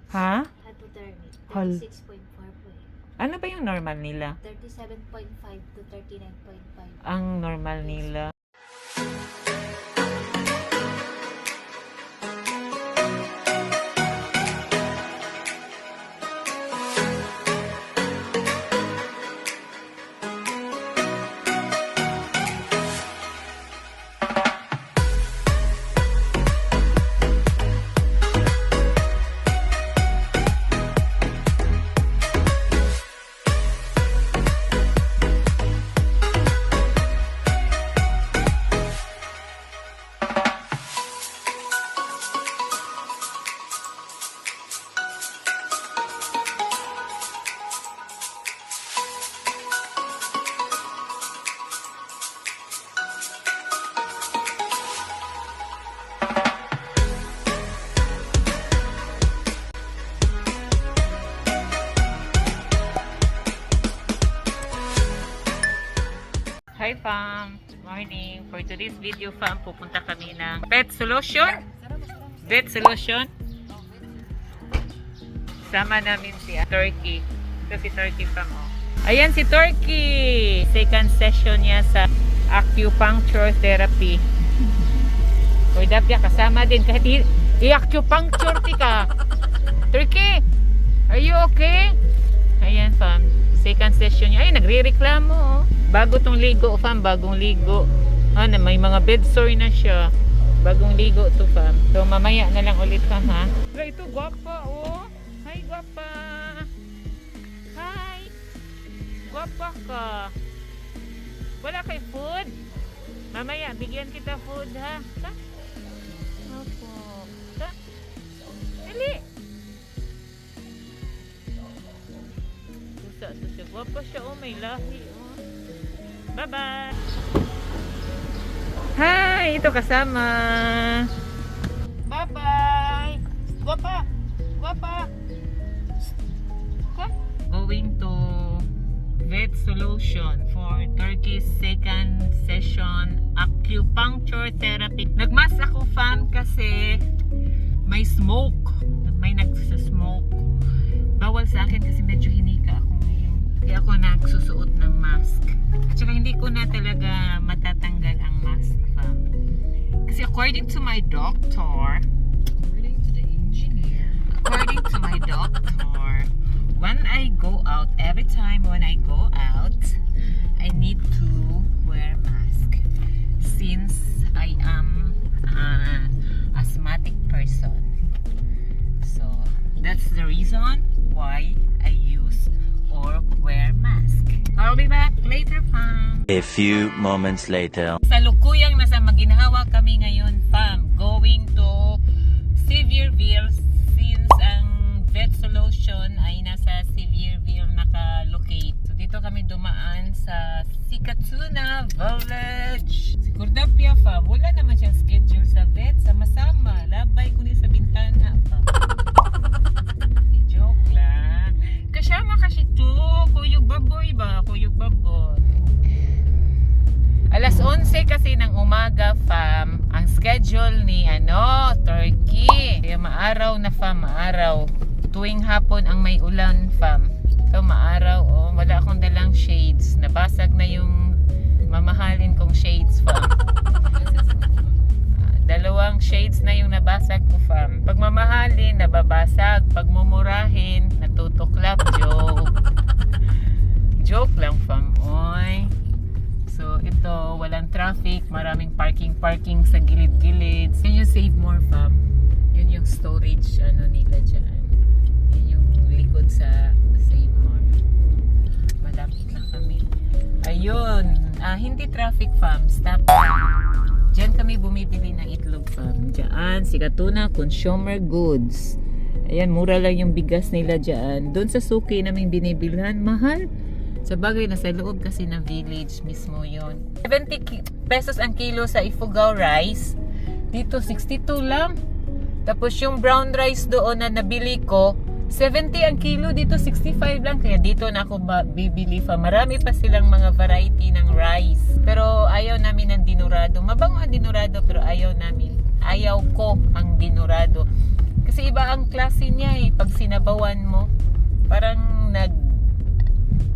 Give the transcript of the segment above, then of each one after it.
Ha? Hypothermic. Hal. 36.4 po eh. Ano ba yung normal nila? 37.5 to 39.5. Ang normal nila. Hi fam! Good morning! For today's video fam, pupunta kami ng Pet Solution. Vet Solution. Sama namin si Turkey. Ito si Turkey fam. Oh. Ayan si Turkey! Second session niya sa acupuncture therapy. Kordapya kasama din. Kahit i-acupuncture ka. Turkey! Are you okay? Ayan fam. Second session niya. Ay, nagre-reklamo oh. Bago tong ligo fam, bagong ligo. May mga bed sore na siya. Bagong ligo to fam. So mamaya na lang ulit fam ha. Ito guwapa oh. Hi guwapa. Hi. Guwapa ka. Wala kay food? Mamaya bigyan kita food ha. Ta? Opo. Ta? Dali. Susa siya. Guwapa siya oh, may lahi oh. Bye-bye! Hi! Ito kasama! Bye-bye! Guwapa! Guwapa! Going to Vet Solution for Turkey's second session acupuncture therapy. Nagmas ako fam kasi may smoke. May nagsasmoke. Bawal sa akin kasi medyo hinika ako ngayon. Kaya ako nagsusuot ng mask. At saka hindi ko na talaga matatanggal ang mask fam. Kasi according to my doctor, according to the engineer, according to my doctor, when I go out, every time when I go out, I need to wear mask. Since I am an asthmatic person. So, that's the reason why I use or wear mask. I'll be back later, fam. A few moments later. Sa lukuyang nasa Maginhawa kami ngayon, fam. Going to Sevierville since ang Vet Solution ay nasa Sevierville naka-locate. So dito kami dumaan sa Sikatuna Village. Si Kordapia, fam. Wala naman siyang schedule sa vet. Sama-sama. Labay ko ni sa bintana, fam. Joke lang. Kasama kasi to. Kuyog baboy ba? Kuyog baboy. Alas 11 kasi ng umaga, fam, ang schedule ni Turkey. Kaya maaraw na fam, maaraw. Tuwing hapon ang may ulan, fam. So maaraw, oh, wala akong dalang shades. Nabasag na yung mamahalin kong shades, fam. Dalawang shades na yung nabasag ko, fam. Pag mamahalin, nababasag. Pag mumurahin, natutuklap. Joke. Joke lang, fam. Oy. So, ito, walang traffic. Maraming parking sa gilid-gilid. Can you save more, fam? Yun yung storage, nila dyan. Yun yung likod sa save more. Malapit na kami. Ayun. Hindi traffic, fam. Stop. Diyan kami bumibili ng itlog, fam. Diyan, Sikatuna Consumer Goods. Ayan, mura lang yung bigas nila diyan. Doon sa suki namin binibilhan, mahal. Sa bagay, nasa loob kasi ng village mismo yon. 70 pesos ang kilo sa Ifugao rice. Dito, 62 lang. Tapos yung brown rice doon na nabili ko, 70 ang kilo. Dito, 65 lang. Kaya dito na ako bibili pa. Marami pa silang mga variety ng rice. Pero ayaw namin ng dinurado. Mabango ang dinurado pero ayaw namin. Ayaw ko ang dinurado. Kasi iba ang klase niya eh. Pag sinabawan mo, parang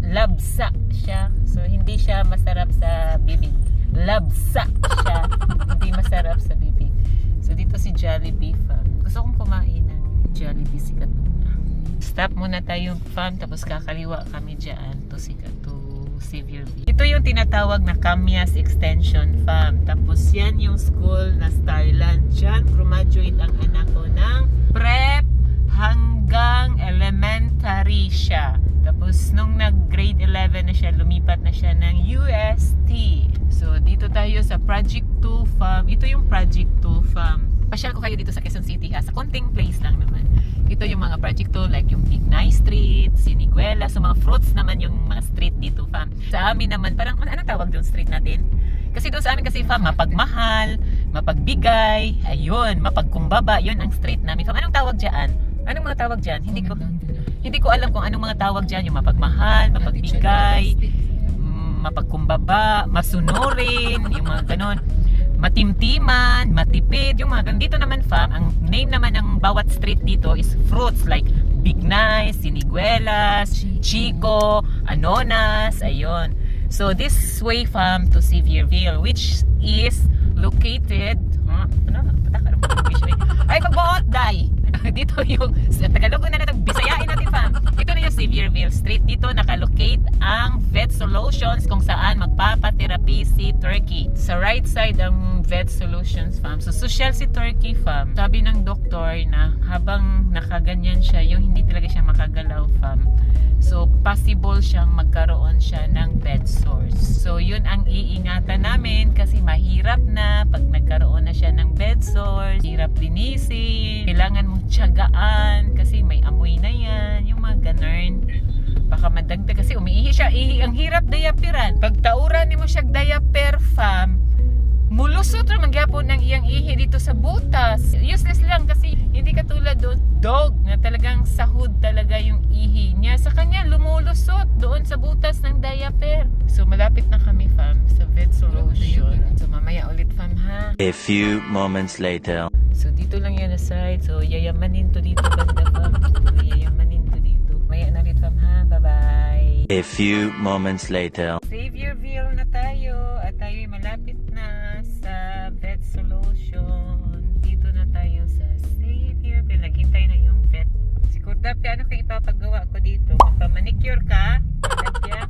labsa siya. So, hindi siya masarap sa bibig. Labsa siya. Hindi masarap sa bibig. So, dito si Jollibee Fam. Gusto kong kumain ng Jollibee Sikatuna. Stop muna tayo fam, tapos kakaliwa kami dyan to Seavierville. Ito yung tinatawag na Camias Extension Fam. Tapos yan yung school na Starland. Dyan graduate ang anak ko ng prep hanggang elementary siya. Tapos nung nag-grade 11 na siya, lumipat na siya ng UST. So dito tayo sa Project 2 Fam. Ito yung Project 2 Fam. Pasyal ko kayo dito sa Quezon City ha. Sa konting place lang naman. Ito yung mga project to, like yung Bignay Street, Siniguela, so mga fruits naman yung mga street dito, fam. Sa amin naman, parang, anong tawag doon street natin? Kasi doon sa amin kasi, fam, mapagmahal, mapagbigay, ayun, mapagkumbaba, yun ang street namin, fam. Anong tawag dyan? Anong mga tawag dyan? Hindi ko alam kung anong mga tawag dyan, yung mapagmahal, mapagbigay, mapagkumbaba, masunurin, yung mga ganon. Matimtiman, matipid, yung mga dito naman fam, ang name naman ng bawat street dito is fruits like Bignay, Siniguelas, Chico, Anonas, ayun. So this way fam to Seavierville, which is located ay magbuot day. Dito yung Tagalog na natin, Bisayain natin fam. Ito na yung Seavierville Street. Dito nakalocate ang Vet Solutions kung saan magpapatherapy si Turkey. Sa right side ang Vet Solutions fam. So social si Turkey fam. Sabi ng doktor na habang nakaganyan siya, yung hindi talaga siya makagalaw fam. So possible siyang magkaroon siya ng bed sores. So yun ang iingatan namin kasi mahirap na pag nagkaroon na siya ng bed sores. Hirap linisin. Kailangan mong tiyagaan kasi may amoy na yan. Yung mga ganun. Baka madagdag kasi umiihi siya. Ang hirap dayapiran. Pag tauran mo siya dayaper fam, mulusot ra magyapon ng iyang ihi dito sa butas. Useless lang kasi hindi katulad doon dog na talagang sahod talaga yung ihi niya. Sa kanya lumulusot doon sa butas ng diaper. So malapit na kami fam sa Vet Solution. So mamaya ulit fam ha. A few moments later. So dito lang yan na side. So yayamanin to dito banda fam. So, yayamanin to dito. Maya na rin fam ha. Bye bye. A few moments later. Seavierville na tayo at tayo'y malapit na sa Vet Solution. Dito na tayo sa Seavierville. Naghintay na yung vet. Si Kurdapia, ano kang ipapagawa ko dito? Magpa-manicure ka? Kurdapia?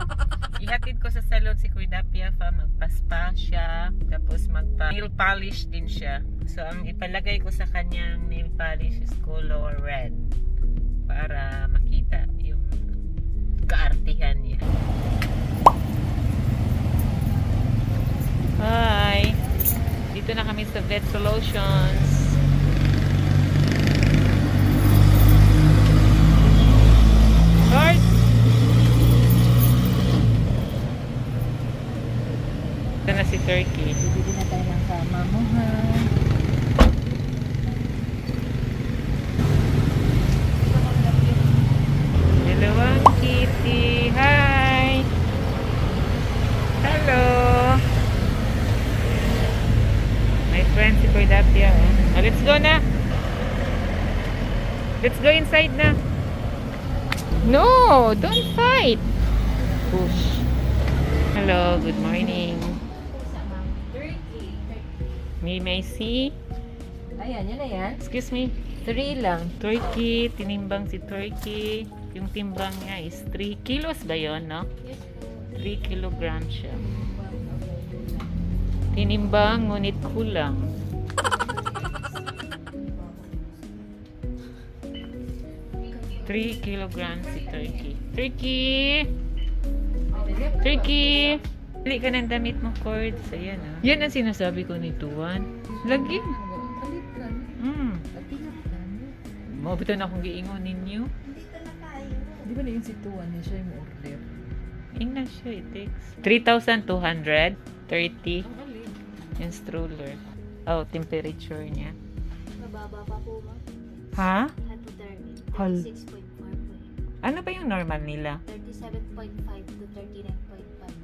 Ihatid ko sa salon si Kurdapia pa. Magpa-spa siya. Tapos magpa-nail polish din siya. So ang ipalagay ko sa kanyang nail polish is color red. Para makita yung kaartihan niya. Hi! Dito na kami sa Vet Solutions. Lord! Ito na si Turkey. Bibili na tayo ng kamamuhan. Dalawang kitty. Hi! Hello! My friend si Kurdapia. Oh, let's go na! Let's go inside na! No! Don't fight! Push. Hello, good morning. May I see? Ayan, yun na yan. Excuse me. 3 lang. Turkey, tinimbang si Turkey. Yung timbang niya is 3 kilos ba yun, no? 3 kilograms siya. Tinimbang, ngunit kulang. Three kilograms si Turkey. Turkey! Turkey! Pili ka ng damit mo, Cords. Ayan, ah. Yan ang sinasabi ko ni Tuan. Lagi. Palitan. Patinatan. Mabito na akong giingon ninyo. Di ba na yung situan niya siya yung order? Ingnan siya, it takes 3,230 yung stroller. Oh, temperature niya. Mababa pa po ba? Ha? Hypothermic. Hal. 36.4 po. Ano ba yung normal nila? 37.5 to 39.5.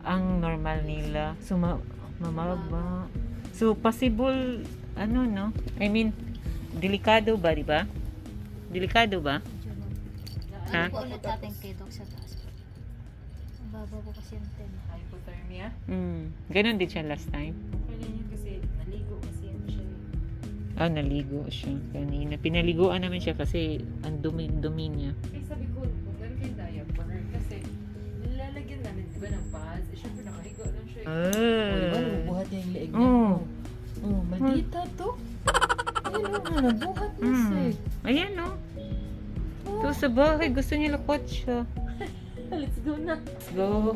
Ang normal nila. So, mamaba. So, possible, ano, no? I mean, delikado ba, di ba? Delikado ba? Ha? Ano po ulit natin kay Doc sa taas po? Ang baba po kasi yung ten. Hypothermia. Ganon din siya last time. Kaya yun kasi naligo kasi yan siya. Naligo siya kanina. Pinaliguan namin siya kasi ang dumi niya. Kaya sabi ko, kung meron kayong diaper, kasi nilalagyan namin, di ba, ng pads? Eh, syempre nakahiga lang siya. Diba, nabubuhat niya yung leeg niya. Oh. Oh, maldita to. Ayun o, nabuhat niya siya. Ayan oh. Ito sa bahay, gusto niya lakot siya. Let's go na. Let's go.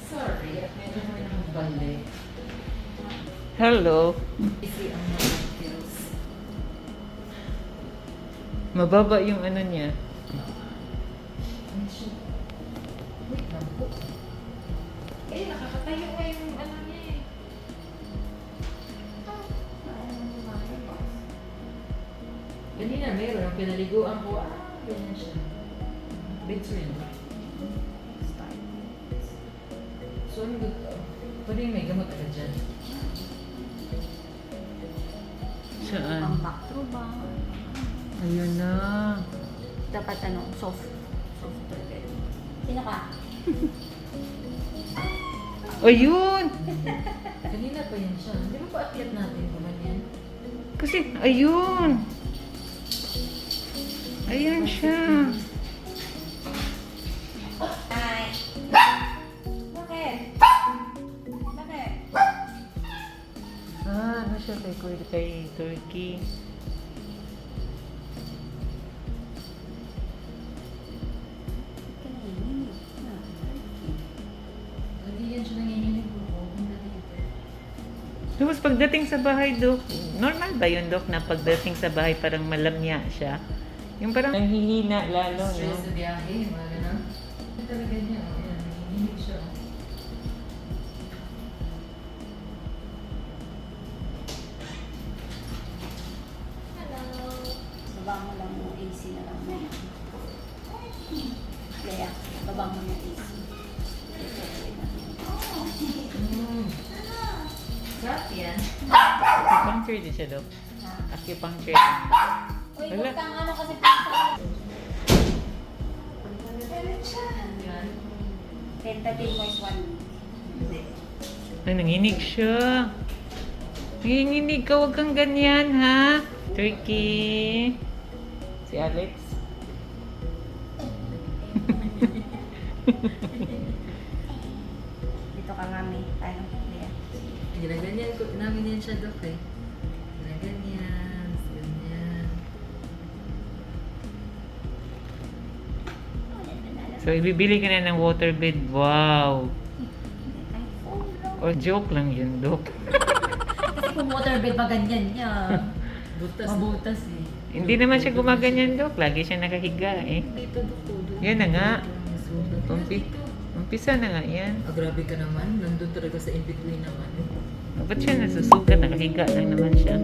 Sorry, at meron naman ng balik. Hello. Kasi ang mga pills. Mababa yung ano niya. Wait lang po. Eh, nakakatayo nga yung ano niya eh. Kanina meron, ang pinaliguan ko, ganyan siya. Bedroom. So, ano dito? Pwede may gamot agad dyan. Saan? Pang back through ba? Ayun na. Dapat ano, soft toilet. Sino ka? Ayun! Kanina pa yan siya. Di ba paakyat natin naman yan? Kasi, ayun! Ayan siya. Hi. Bakit? Bakit? Ano siya kay Turkey? Hindi yan siya nanginginig po. Tapos pagdating sa bahay, Dok, normal ba yun, Dok, na pagdating sa bahay parang malamya siya? Yung parang nanghihina lalo, no? Stress sa biyahe, mga ganun. Talaga niya, yan, nanginginig siya. Hello. Baba mo lang yung AC na lang mo. Kaya, baba mo yung AC. Sarap yan. Acupuncture din siya, Dok. Acupuncture. Uy, Wala. butang ano kasi pizza. Yan. Tentative mo is 1 week. Hindi. Ay, nanginig siya. Nanginginig ka, huwag kang ganyan, ha? Turkey. Si Alex. Dito ka nga, may. Tayo. Hindi. Ginaganyan ko namin yan siya, Dok, eh. Ginaganyan, ganyan. So, ibibili ka na ng waterbed. Wow. O, joke lang yun, Dok. Kasi kung waterbed ba ganyan niya. Butas. Mabutas eh. Hindi naman siya gumaganyan, Dok. Lagi siya nakahiga, eh. Dito, Dok. Yan na nga. Umpi. Umpisa na nga yan. Grabe ka naman. Nandun talaga sa in-between naman. Ba't siya nasusugat? Nakahiga lang naman siya.